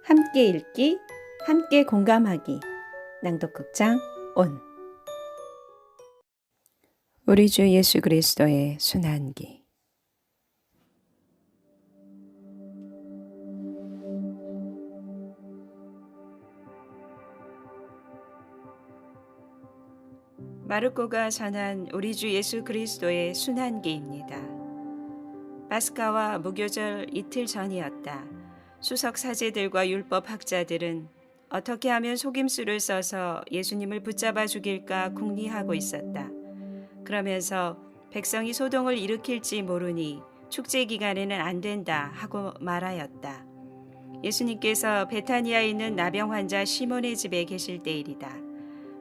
함께 읽기, 함께 공감하기. 낭독극장 온. 우리 주 예수 그리스도의 순환기. 마르코가 전한 우리 주 예수 그리스도의 순환기입니다. 파스카와 무교절 이틀 전이었다. 수석 사제들과 율법 학자들은 어떻게 하면 속임수를 써서 예수님을 붙잡아 죽일까 궁리하고 있었다. 그러면서 백성이 소동을 일으킬지 모르니 축제 기간에는 안 된다 하고 말하였다. 예수님께서 베타니아에 있는 나병 환자 시몬의 집에 계실 때일이다.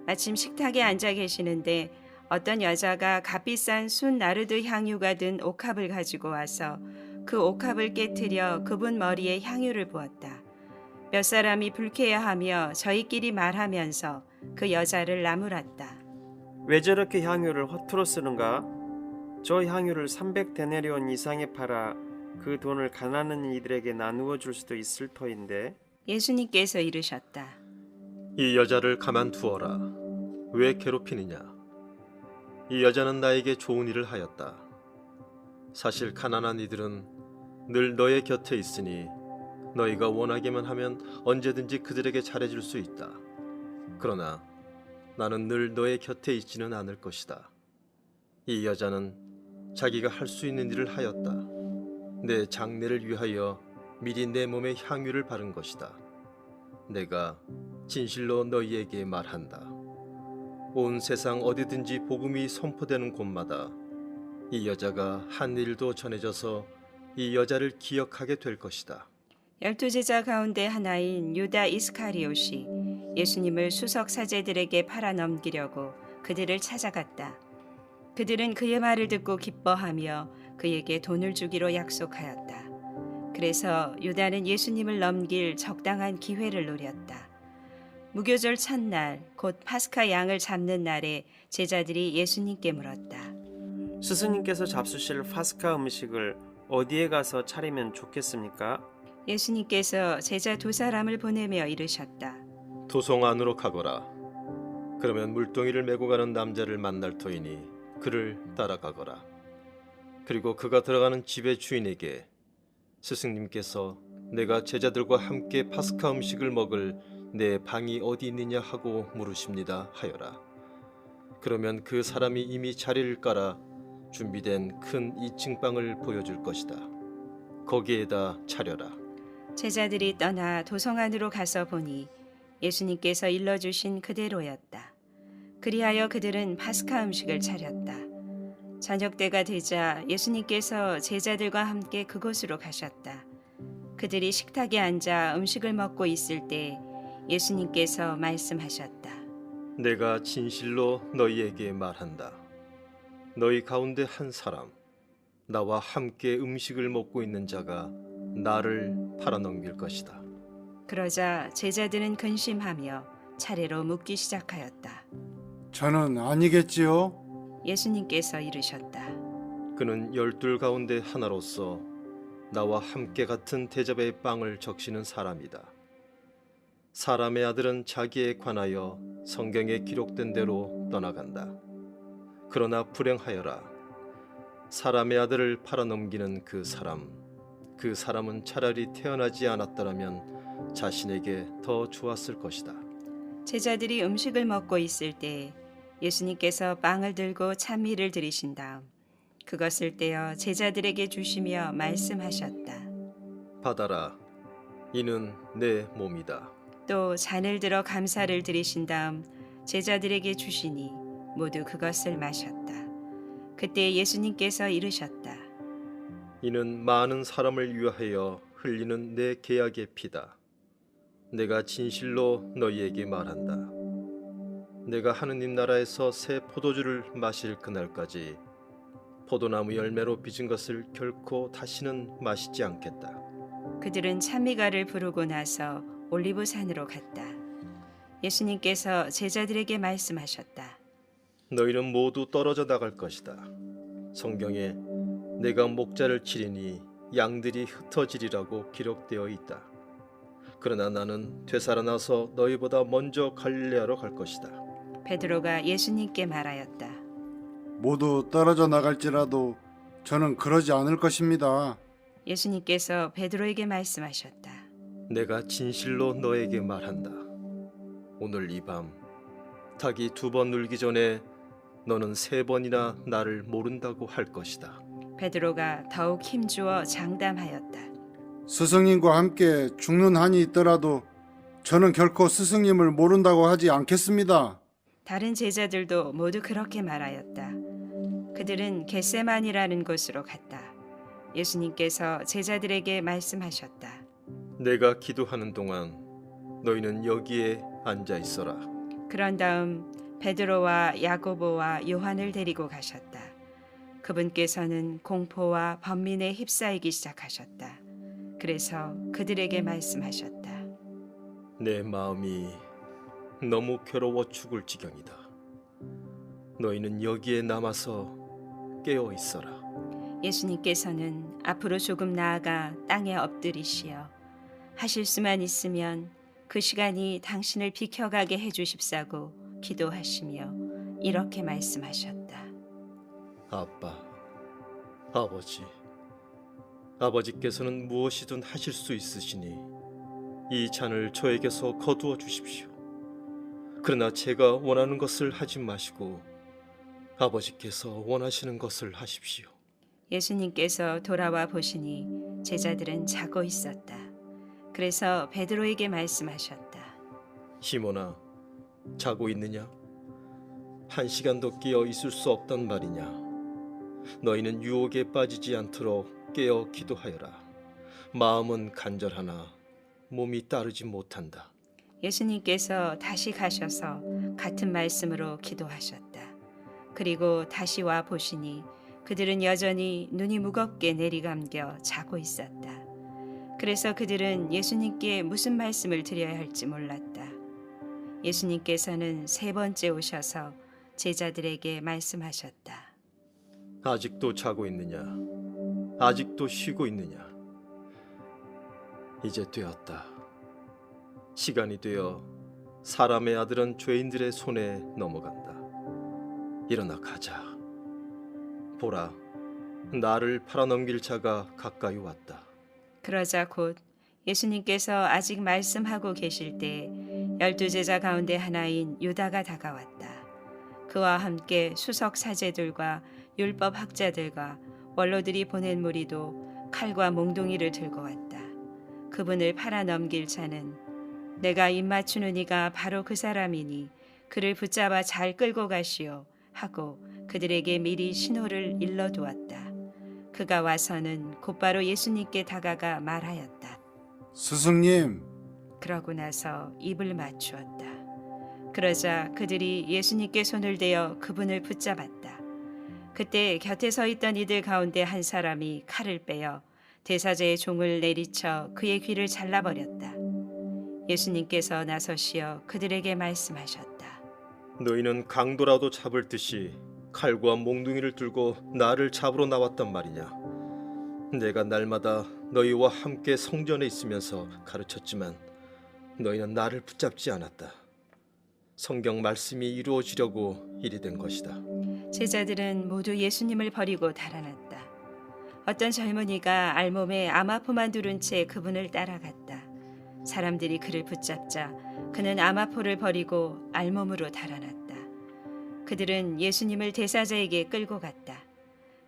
마침 식탁에 앉아 계시는데 어떤 여자가 값비싼 순 나르드 향유가 든 옥합을 가지고 와서 그 옥합을 깨트려 그분 머리에 향유를 부었다. 몇 사람이 불쾌해하며 저희끼리 말하면서 그 여자를 나무랐다. 왜 저렇게 향유를 허투루 쓰는가? 저 향유를 300데나리온 이상에 팔아 그 돈을 가난한 이들에게 나누어 줄 수도 있을 터인데. 예수님께서 이르셨다. 이 여자를 가만두어라. 왜 괴롭히느냐? 이 여자는 나에게 좋은 일을 하였다. 사실 가난한 이들은 늘 너의 곁에 있으니 너희가 원하기만 하면 언제든지 그들에게 잘해줄 수 있다. 그러나 나는 늘 너의 곁에 있지는 않을 것이다. 이 여자는 자기가 할 수 있는 일을 하였다. 내 장례를 위하여 미리 내 몸에 향유를 바른 것이다. 내가 진실로 너희에게 말한다. 온 세상 어디든지 복음이 선포되는 곳마다 이 여자가 한 일도 전해져서 이 여자를 기억하게 될 것이다. 12제자 가운데 하나인 유다 이스카리옷이 예수님을 수석 사제들에게 팔아 넘기려고 그들을 찾아갔다. 그들은 그의 말을 듣고 기뻐하며 그에게 돈을 주기로 약속하였다. 그래서 유다는 예수님을 넘길 적당한 기회를 노렸다. 무교절 첫날, 곧 파스카 양을 잡는 날에 제자들이 예수님께 물었다. 스승님께서 잡수실 파스카 음식을 어디에 가서 차리면 좋겠습니까? 예수님께서 제자 두 사람을 보내며 이르셨다. 도성 안으로 가거라. 그러면 물동이를 메고 가는 남자를 만날 터이니 그를 따라가거라. 그리고 그가 들어가는 집의 주인에게 스승님께서 내가 제자들과 함께 파스카 음식을 먹을 내 방이 어디 있느냐 하고 물으십니다 하여라. 그러면 그 사람이 이미 자리를 깔아 준비된 큰 2층 방을 보여줄 것이다. 거기에다 차려라. 제자들이 떠나 도성 안으로 가서 보니 예수님께서 일러주신 그대로였다. 그리하여 그들은 파스카 음식을 차렸다. 저녁 때가 되자 예수님께서 제자들과 함께 그곳으로 가셨다. 그들이 식탁에 앉아 음식을 먹고 있을 때 예수님께서 말씀하셨다. 내가 진실로 너희에게 말한다. 너희 가운데 한 사람, 나와 함께 음식을 먹고 있는 자가 나를 팔아넘길 것이다. 그러자 제자들은 근심하며 차례로 묻기 시작하였다. 저는 아니겠지요? 예수님께서 이르셨다. 그는 12 가운데 하나로서 나와 함께 같은 대접의 빵을 적시는 사람이다. 사람의 아들은 자기에 관하여 성경에 기록된 대로 떠나간다. 그러나 불행하여라. 사람의 아들을 팔아넘기는 그 사람은 차라리 태어나지 않았더라면 자신에게 더 좋았을 것이다. 제자들이 음식을 먹고 있을 때 예수님께서 빵을 들고 찬미를 드리신 다음 그것을 떼어 제자들에게 주시며 말씀하셨다. 받아라. 이는 내 몸이다. 또 잔을 들어 감사를 드리신 다음 제자들에게 주시니 모두 그것을 마셨다. 그때 예수님께서 이르셨다. 이는 많은 사람을 위하여 흘리는 내 계약의 피다. 내가 진실로 너희에게 말한다. 내가 하느님 나라에서 새 포도주를 마실 그날까지 포도나무 열매로 빚은 것을 결코 다시는 마시지 않겠다. 그들은 찬미가를 부르고 나서 올리브산으로 갔다. 예수님께서 제자들에게 말씀하셨다. 너희는 모두 떨어져 나갈 것이다. 성경에 내가 목자를 치리니 양들이 흩어지리라고 기록되어 있다. 그러나 나는 되살아나서 너희보다 먼저 갈릴레아로 갈 것이다. 베드로가 예수님께 말하였다. 모두 떨어져 나갈지라도 저는 그러지 않을 것입니다. 예수님께서 베드로에게 말씀하셨다. 내가 진실로 너에게 말한다. 오늘 이 밤 닭이 2번 울기 전에 너는 3번이나 나를 모른다고 할 것이다. 베드로가 더욱 힘주어 장담하였다. 스승님과 함께 죽는 한이 있더라도 저는 결코 스승님을 모른다고 하지 않겠습니다. 다른 제자들도 모두 그렇게 말하였다. 그들은 겟세만이라는 곳으로 갔다. 예수님께서 제자들에게 말씀하셨다. 내가 기도하는 동안 너희는 여기에 앉아 있어라. 그런 다음 베드로와 야고보와 요한을 데리고 가셨다. 그분께서는 공포와 번민에 휩싸이기 시작하셨다. 그래서 그들에게 말씀하셨다. 내 마음이 너무 괴로워 죽을 지경이다. 너희는 여기에 남아서 깨어 있어라. 예수님께서는 앞으로 조금 나아가 땅에 엎드리시어 하실 수만 있으면 그 시간이 당신을 비켜가게 해주십사고 기도하시며 이렇게 말씀하셨다. 아빠, 아버지, 아버지께서는 무엇이든 하실 수 있으시니 이 잔을 저에게서 거두어 주십시오. 그러나 제가 원하는 것을 하지 마시고 아버지께서 원하시는 것을 하십시오. 예수님께서 돌아와 보시니 제자들은 자고 있었다. 그래서 베드로에게 말씀하셨다. 시몬아, 자고 있느냐? 1시간도 깨어 있을 수 없단 말이냐? 너희는 유혹에 빠지지 않도록 깨어 기도하여라. 마음은 간절하나 몸이 따르지 못한다. 예수님께서 다시 가셔서 같은 말씀으로 기도하셨다. 그리고 다시 와 보시니 그들은 여전히 눈이 무겁게 내리감겨 자고 있었다. 그래서 그들은 예수님께 무슨 말씀을 드려야 할지 몰랐다. 예수님께서는 3번째 오셔서 제자들에게 말씀하셨다. 아직도 자고 있느냐? 아직도 쉬고 있느냐? 이제 되었다. 시간이 되어 사람의 아들은 죄인들의 손에 넘어간다. 일어나 가자. 보라, 나를 팔아넘길 자가 가까이 왔다. 그러자 곧 예수님께서 아직 말씀하고 계실 때 12제자 가운데 하나인 유다가 다가왔다. 그와 함께 수석 사제들과 율법 학자들과 원로들이 보낸 무리도 칼과 몽둥이를 들고 왔다. 그분을 팔아넘길 자는 내가 입맞추는 이가 바로 그 사람이니 그를 붙잡아 잘 끌고 가시오 하고 그들에게 미리 신호를 일러두었다. 그가 와서는 곧바로 예수님께 다가가 말하였다. 스승님, 그러고 나서 입을 맞추었다. 그러자 그들이 예수님께 손을 대어 그분을 붙잡았다. 그때 곁에 서 있던 이들 가운데 한 사람이 칼을 빼어 대사제의 종을 내리쳐 그의 귀를 잘라버렸다. 예수님께서 나서시어 그들에게 말씀하셨다. 너희는 강도라도 잡을 듯이 칼과 몽둥이를 들고 나를 잡으러 나왔단 말이냐? 내가 날마다 너희와 함께 성전에 있으면서 가르쳤지만 너희는 나를 붙잡지 않았다. 성경 말씀이 이루어지려고 이리 된 것이다. 제자들은 모두 예수님을 버리고 달아났다. 어떤 젊은이가 알몸에 아마포만 두른 채 그분을 따라갔다. 사람들이 그를 붙잡자 그는 아마포를 버리고 알몸으로 달아났다. 그들은 예수님을 대사자에게 끌고 갔다.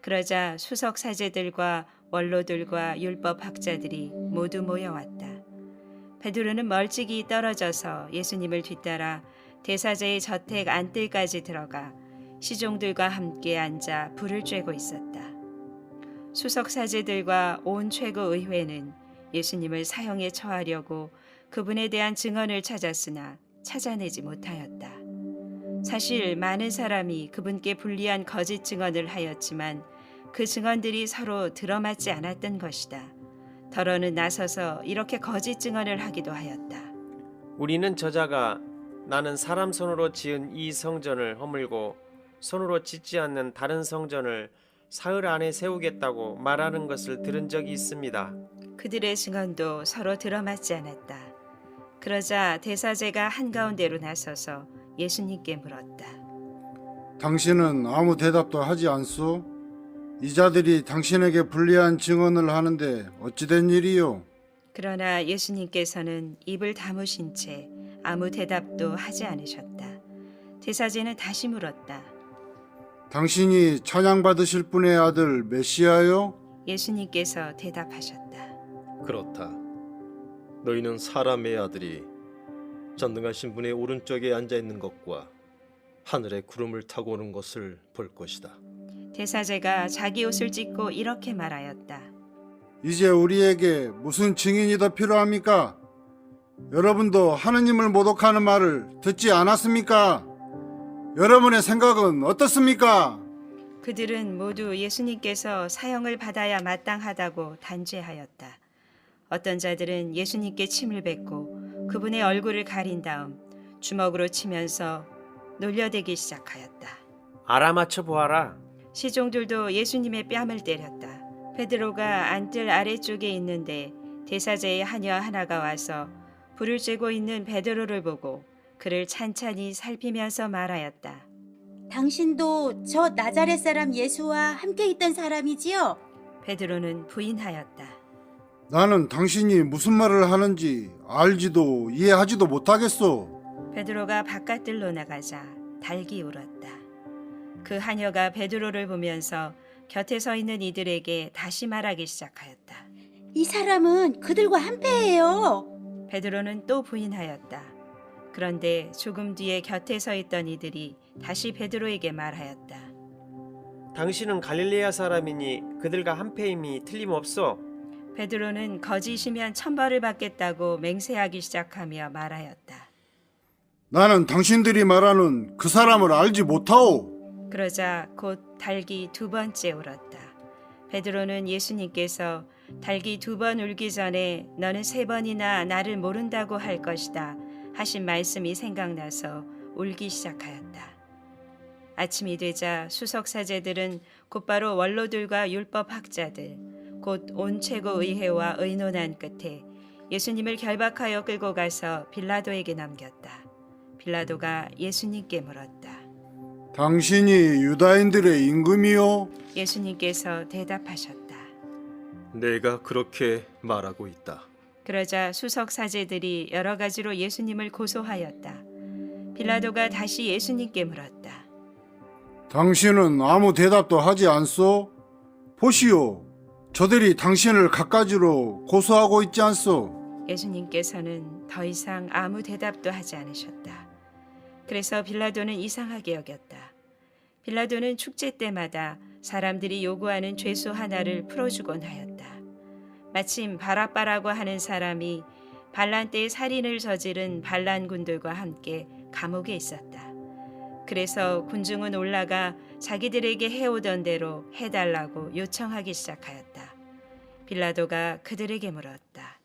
그러자 수석 사제들과 원로들과 율법 학자들이 모두 모여왔다. 베드로는 멀찍이 떨어져서 예수님을 뒤따라 대사제의 저택 안뜰까지 들어가 시종들과 함께 앉아 불을 쬐고 있었다. 수석 사제들과 온 최고 의회는 예수님을 사형에 처하려고 그분에 대한 증언을 찾았으나 찾아내지 못하였다. 사실 많은 사람이 그분께 불리한 거짓 증언을 하였지만 그 증언들이 서로 들어맞지 않았던 것이다. 더러는 나서서 이렇게 거짓 증언을 하기도 하였다. 우리는 저자가 나는 사람 손으로 지은 이 성전을 허물고 손으로 짓지 않는 다른 성전을 사흘 안에 세우겠다고 말하는 것을 들은 적이 있습니다. 그들의 증언도 서로 들어맞지 않았다. 그러자 대사제가 한가운데로 나서서 예수님께 물었다. 당신은 아무 대답도 하지 않소? 이 자들이 당신에게 불리한 증언을 하는데 어찌된 일이요? 그러나 예수님께서는 입을 다무신 채 아무 대답도 하지 않으셨다. 대사제는 다시 물었다. 당신이 찬양받으실 분의 아들 메시아요? 예수님께서 대답하셨다. 그렇다. 너희는 사람의 아들이 전능하신 분의 오른쪽에 앉아 있는 것과 하늘의 구름을 타고 오는 것을 볼 것이다. 대사제가 자기 옷을 찢고 이렇게 말하였다. 이제 우리에게 무슨 증인이 더 필요합니까? 여러분도 하느님을 모독하는 말을 듣지 않았습니까? 여러분의 생각은 어떻습니까? 그들은 모두 예수님께서 사형을 받아야 마땅하다고 단죄하였다. 어떤 자들은 예수님께 침을 뱉고 그분의 얼굴을 가린 다음 주먹으로 치면서 놀려대기 시작하였다. 알아맞혀 보아라. 시종들도 예수님의 뺨을 때렸다. 베드로가 안뜰 아래쪽에 있는데 대사제의 하녀 하나가 와서 불을 쬐고 있는 베드로를 보고 그를 찬찬히 살피면서 말하였다. 당신도 저 나자렛 사람 예수와 함께 있던 사람이지요? 베드로는 부인하였다. 나는 당신이 무슨 말을 하는지 알지도 이해하지도 못하겠소. 베드로가 바깥들로 나가자 달기 울었다. 그 하녀가 베드로를 보면서 곁에 서 있는 이들에게 다시 말하기 시작하였다. 이 사람은 그들과 한패예요. 베드로는 또 부인하였다. 그런데 조금 뒤에 곁에 서 있던 이들이 다시 베드로에게 말하였다. 당신은 갈릴레아 사람이니 그들과 한패임이 틀림없어. 베드로는 거짓이면 천벌을 받겠다고 맹세하기 시작하며 말하였다. 나는 당신들이 말하는 그 사람을 알지 못하오. 그러자 곧 달기 두 번째 울었다. 베드로는 예수님께서 달기 두 번 울기 전에 너는 세 번이나 나를 모른다고 할 것이다 하신 말씀이 생각나서 울기 시작하였다. 아침이 되자 수석사제들은 곧바로 원로들과 율법학자들 곧 온 최고의회와 의논한 끝에 예수님을 결박하여 끌고 가서 빌라도에게 넘겼다. 빌라도가 예수님께 물었다. 당신이 유다인들의 임금이요? 예수님께서 대답하셨다. 내가 그렇게 말하고 있다. 그러자 수석사제들이 여러 가지로 예수님을 고소하였다. 빌라도가 다시 예수님께 물었다. 당신은 아무 대답도 하지 않소? 보시오, 저들이 당신을 갖가지로 고소하고 있지 않소? 예수님께서는 더 이상 아무 대답도 하지 않으셨다. 그래서 빌라도는 이상하게 여겼다. 빌라도는 축제 때마다 사람들이 요구하는 죄수 하나를 풀어주곤 하였다. 마침 바라빠라고 하는 사람이 반란 때 살인을 저지른 반란 군들과 함께 감옥에 있었다. 그래서 군중은 올라가 자기들에게 해오던 대로 해달라고 요청하기 시작하였다. 빌라도가 그들에게 물었다.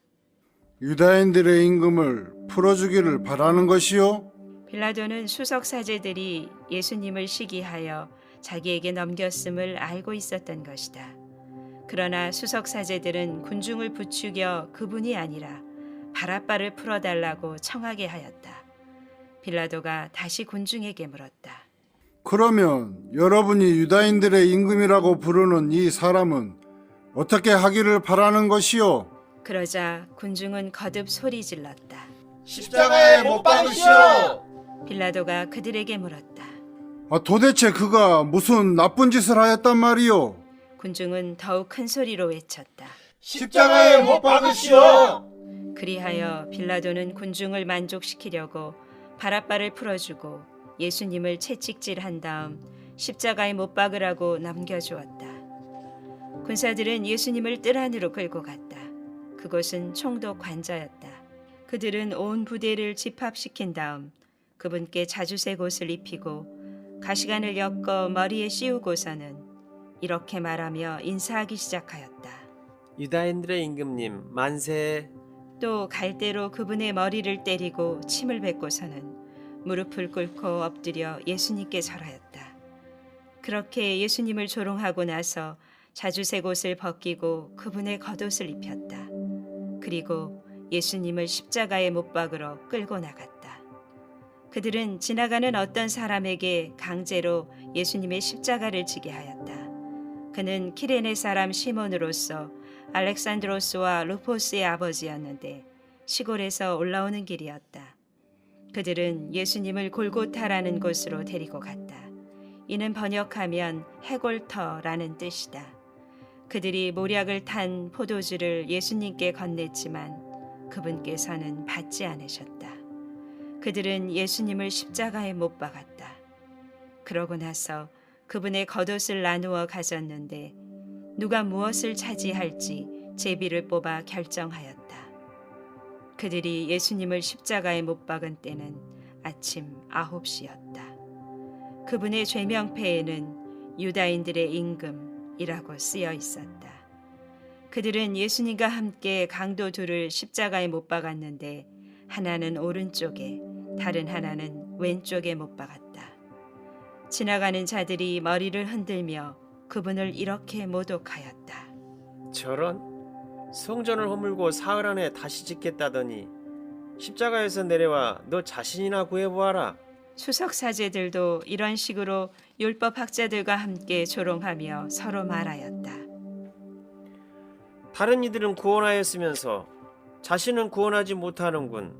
유다인들의 임금을 풀어주기를 바라는 것이요? 빌라도는 수석사제들이 예수님을 시기하여 자기에게 넘겼음을 알고 있었던 것이다. 그러나 수석사제들은 군중을 부추겨 그분이 아니라 바라빠를 풀어달라고 청하게 하였다. 빌라도가 다시 군중에게 물었다. 그러면 여러분이 유다인들의 임금이라고 부르는 이 사람은 어떻게 하기를 바라는 것이요? 그러자 군중은 거듭 소리 질렀다. 십자가에 못 박으시오! 빌라도가 그들에게 물었다. 도대체 그가 무슨 나쁜 짓을 하였단 말이요? 군중은 더욱 큰 소리로 외쳤다. 십자가에 못 박으시오! 그리하여 빌라도는 군중을 만족시키려고 바라빠를 풀어주고 예수님을 채찍질한 다음 십자가에 못 박으라고 넘겨주었다. 군사들은 예수님을 뜰 안으로 끌고 갔다. 그곳은 총독 관저였다. 그들은 온 부대를 집합시킨 다음 그분께 자주색 옷을 입히고 가시관을 엮어 머리에 씌우고서는 이렇게 말하며 인사하기 시작하였다. 유다인들의 임금님 만세. 또 갈대로 그분의 머리를 때리고 침을 뱉고서는 무릎을 꿇고 엎드려 예수님께 절하였다. 그렇게 예수님을 조롱하고 나서 자주색 옷을 벗기고 그분의 겉옷을 입혔다. 그리고 예수님을 십자가의 못 박으러 끌고 나갔다. 그들은 지나가는 어떤 사람에게 강제로 예수님의 십자가를 지게 하였다. 그는 키레네 사람 시몬으로서 알렉산드로스와 루포스의 아버지였는데 시골에서 올라오는 길이었다. 그들은 예수님을 골고타라는 곳으로 데리고 갔다. 이는 번역하면 해골터라는 뜻이다. 그들이 모략을 탄 포도주를 예수님께 건넸지만 그분께서는 받지 않으셨다. 그들은 예수님을 십자가에 못 박았다. 그러고 나서 그분의 겉옷을 나누어 가졌는데 누가 무엇을 차지할지 제비를 뽑아 결정하였다. 그들이 예수님을 십자가에 못 박은 때는 아침 9시였다. 그분의 죄명패에는 유다인들의 임금이라고 쓰여 있었다. 그들은 예수님과 함께 강도 둘을 십자가에 못 박았는데 하나는 오른쪽에 다른 하나는 왼쪽에 못 박았다. 지나가는 자들이 머리를 흔들며 그분을 이렇게 모독하였다. 저런 성전을 허물고 사흘 안에 다시 짓겠다더니 십자가에서 내려와 너 자신이나 구해보아라. 수석 사제들도 이런 식으로 율법 학자들과 함께 조롱하며 서로 말하였다. 다른 이들은 구원하였으면서 자신은 구원하지 못하는군.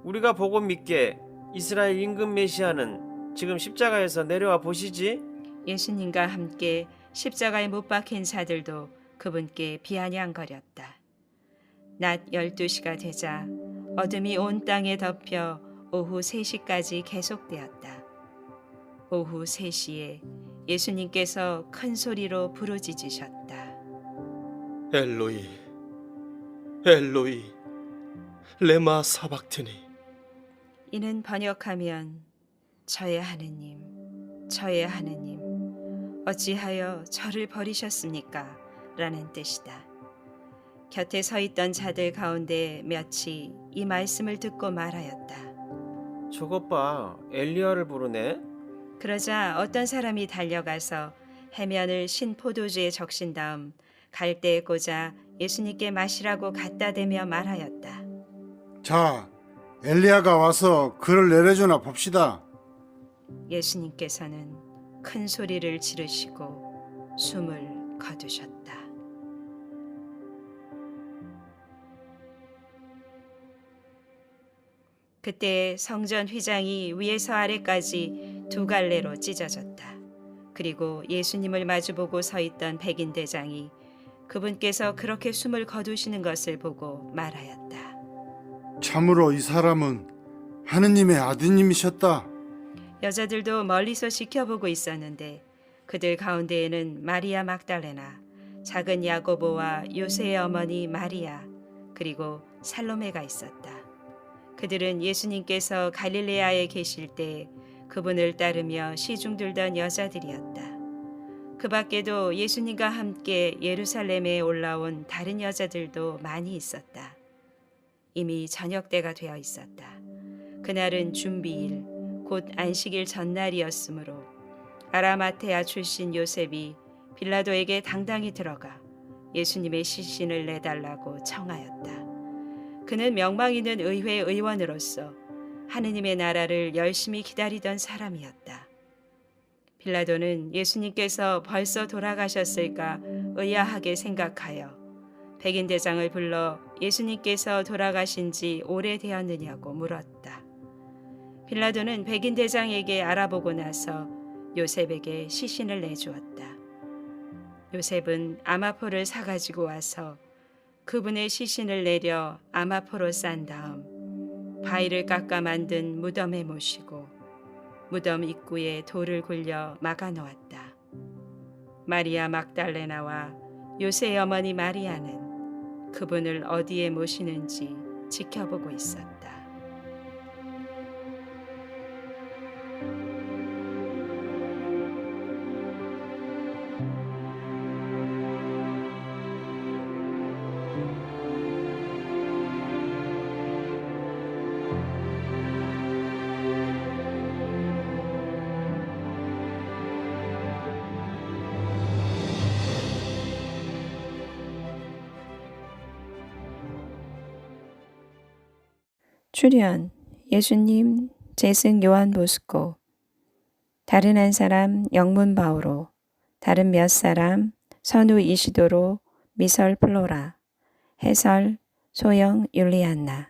우리가 보고 믿게 이스라엘 임금 메시아는 지금 십자가에서 내려와 보시지. 예수님과 함께 십자가에 못 박힌 자들도 그분께 비아냥거렸다. 낮 12시가 되자 어둠이 온 땅에 덮여 오후 3시까지 계속되었다. 오후 3시에 예수님께서 큰 소리로 부르짖으셨다. 엘로이, 엘로이, 레마 사박트니. 이는 번역하면 저의 하느님, 저의 하느님, 어찌하여 저를 버리셨습니까? 라는 뜻이다. 곁에 서 있던 자들 가운데 몇이 이 말씀을 듣고 말하였다. 저것 봐, 엘리야를 부르네. 그러자 어떤 사람이 달려가서 해면을 신 포도주에 적신 다음 갈대에 꽂아 예수님께 마시라고 갖다 대며 말하였다. 자, 엘리야가 와서 그를 내려주나 봅시다. 예수님께서는 큰 소리를 지르시고 숨을 거두셨다. 그때 성전 휘장이 위에서 아래까지 두 갈래로 찢어졌다. 그리고 예수님을 마주보고 서 있던 백인 대장이 그분께서 그렇게 숨을 거두시는 것을 보고 말하였다. 참으로 이 사람은 하느님의 아드님이셨다. 여자들도 멀리서 지켜보고 있었는데 그들 가운데에는 마리아 막달레나, 작은 야고보와 요새의 어머니 마리아, 그리고 살로메가 있었다. 그들은 예수님께서 갈릴레아에 계실 때 그분을 따르며 시중 들던 여자들이었다. 그 밖에도 예수님과 함께 예루살렘에 올라온 다른 여자들도 많이 있었다. 이미 저녁 때가 되어 있었다. 그날은 준비일, 곧 안식일 전날이었으므로 아라마테아 출신 요셉이 빌라도에게 당당히 들어가 예수님의 시신을 내달라고 청하였다. 그는 명망 있는 의회 의원으로서 하느님의 나라를 열심히 기다리던 사람이었다. 빌라도는 예수님께서 벌써 돌아가셨을까 의아하게 생각하여 백인 대장을 불러 예수님께서 돌아가신 지 오래되었느냐고 물었다. 빌라도는 백인 대장에게 알아보고 나서 요셉에게 시신을 내주었다. 요셉은 아마포를 사가지고 와서 그분의 시신을 내려 아마포로 싼 다음 바위를 깎아 만든 무덤에 모시고 무덤 입구에 돌을 굴려 막아 놓았다. 마리아 막달레나와 요새의 어머니 마리아는 그분을 어디에 모시는지 지켜보고 있었다. 출연 예수님, 재승 요한 보스코, 다른 한 사람 영문 바오로, 다른 몇 사람 선우 이시도로, 미설 플로라, 해설 소영 율리안나.